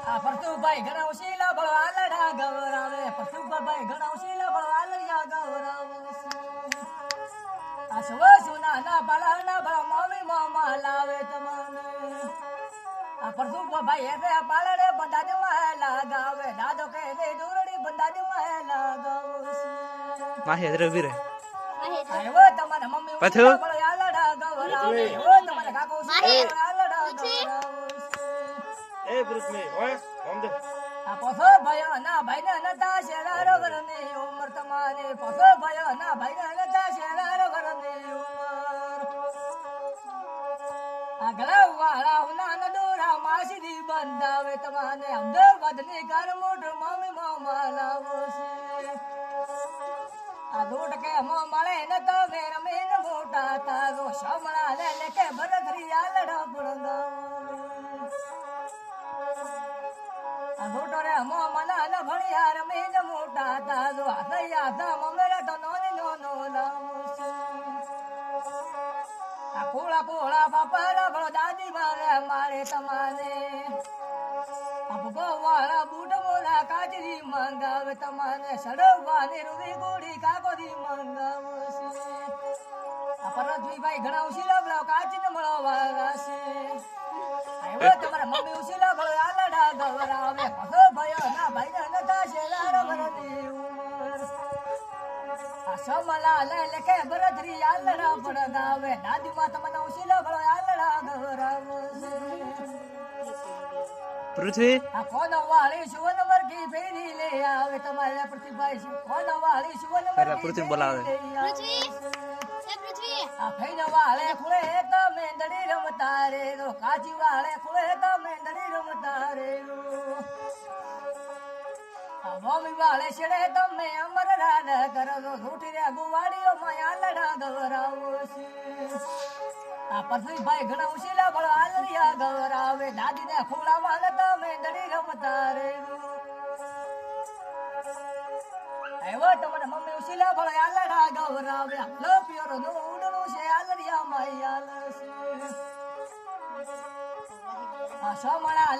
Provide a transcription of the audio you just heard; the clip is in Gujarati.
આ પરતુભાઈ ઘણા ઉશીલા બળો આલડા ગવરાવે પરતુભાઈ ઘણા ઉશીલા બળો આલડિયા ગવરાવે આ સવા સોના ના પાલાના બળો મમ્મી મામા લાવે તમને આ પરતુભાઈ હવે પાલડે બંદાજ માં લાગાવે દાદો કે દે દોરડી બંદાજ માં લાગાવે માહે દ્રવીરે આયો તમારા મમ્મી પથુ બળો આલડા ગવરાવે ઓ તમારા કાકો ઉશીલા આલડા ગવરાવે એ પૃથ્વી ઓય ઓમ દે આ પોસો ભયો ના ભાઈ ને નતા શેરાર વરની ઉમર તમારે પોસો ભયો ના ભાઈ ને નતા શેરાર વરની ઉમર આ ગળા વાળા ઉના ન દોરા માસી બંધાવે તમાને અમદાવાદ ની ઘર મોઢ મમ્મી મામા લાવો છે આ દોડ કે મળે ન તમે રમીન મોટા તારો સમણા લે કે બરધરી આલડા પડંગાવે આ દોટો રે મના ન ભણિયા રમીન મોટા તારો હાથયા ધા મમેરા તો નોની નો લાવો છે આ પોળા પોળા બાપરા ભળો દાદી મારે તમારે આ ભગવાળા બૂટ મોલા કાચરી મંગાવે તમારે સડવાની રૂવી ગોળી કાકોરી મંગાવે છે આ પરતવીભાઈ ઘણા ઉશીલા બળો કાચીને મળવાળા છે આયો તમારા મમ્મી ઉશીલા બળો આલડા ગવરાવે પસો ભયો ના ભાઈ ને નતા શેલાર ભરતી ઉમર આ સમલા લે લેકે બરધરી આલડા પડગાવે દાદી માં તમને ઉશીલા બળો આલડા ગવરાવે છે પૃથ્વી આ કોનો વાળી સુવન મરકી ફેરી લે આવે તમારે પ્રતિભાઈ છે કોનો વાળી સુવન મરકી પૃથ્વી બોલાવે આ ફૈન વાળે ખુલે તમે દડી રમતા રે રો કાચી વાળે ખુલે તમે દડી રમતા રે રો આ મમ્મી વાળે છેડે તમે અમર રાડ કરો છો છૂટી રે ગુવાડીઓ માં આલડા ગવરાવો છે આ પરફીભાઈ ઘણા ઉશીલા બળો આલરિયા ગવરાવે દાદી ને ખોળામાં તમે દડી રમતા રે આવ્યો તમારા મમ્મી ઉશીલા બળો આલડા ગવરાવે લો પ્યોરો નો ઉડણું છે આલરિયા માં આલ છે આ સમણા